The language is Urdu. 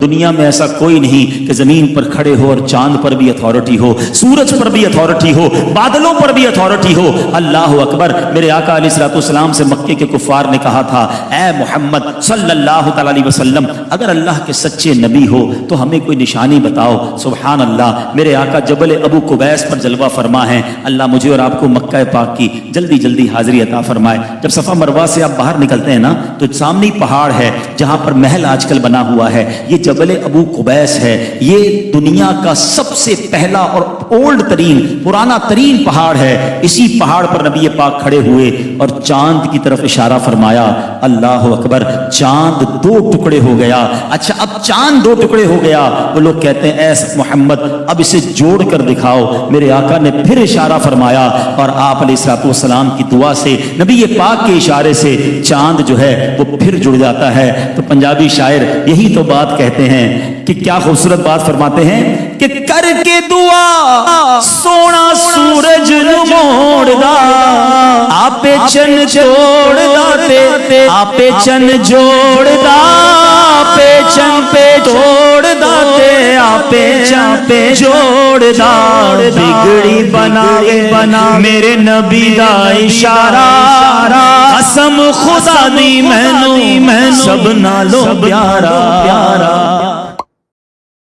دنیا میں ایسا کوئی نہیں کہ زمین پر کھڑے ہو اور چاند پر بھی اتھارٹی ہو، سورج پر بھی اتھارٹی ہو، بادلوں پر بھی اتھارٹی ہو۔ اللہ اکبر۔ میرے آقا علیہ الصلوۃ والسلام سے مکے کے کفار نے کہا تھا، اے محمد صلی اللہ تعالی علیہ وسلم، اگر اللہ کے سچے نبی ہو تو ہمیں کوئی نشانی بتاؤ۔ سبحان اللہ، میرے آقا جبل ابو قبیس پر جلوہ فرما ہے۔ اللہ مجھے اور آپ کو مکہ پاک کی جلدی جلدی حاضری عطا فرمائے۔ جب صفا مروہ سے آپ باہر نکلتے ہیں نا تو سامنے پہاڑ ہے جہاں پر محل آج کل بنا ہوا ہے، یہ جبل ابو قبیس ہے۔ یہ دنیا کا سب سے پہلا اور اولڈ ترین، پرانا ترین پہاڑ ہے۔ اسی پہاڑ پر نبی پاک کھڑے ہوئے اور چاند کی طرف اشارہ فرمایا۔ اللہ اکبر، چاند دو ٹکڑے ہو گیا۔ اچھا، اب چاند دو ٹکڑے ہو گیا، وہ لوگ کہتے ہیں اے محمد اب اسے جوڑ کر دکھاؤ۔ میرے آقا نے پھر اشارہ فرمایا اور آپ علیہ الصلوۃ والسلام کی دعا سے، نبی پاک کے اشارے سے چاند جو ہے وہ پھر جڑ جاتا ہے۔ تو پنجابی شاعر یہی تو بات کہتے ہیں کہ کیا خوبصورت بات فرماتے ہیں کہ کر کے دعا سونا سورج نو موڑ دا، آپے چن چھوڑ دا، آپے چن جوڑ دا، آپے چن پہ توڑ دا، آپے چن پہ جوڑ دا، بگڑی بنا میرے نبی دا اشارہ، قسم خدا دی مینوں سب نالوں پیارا۔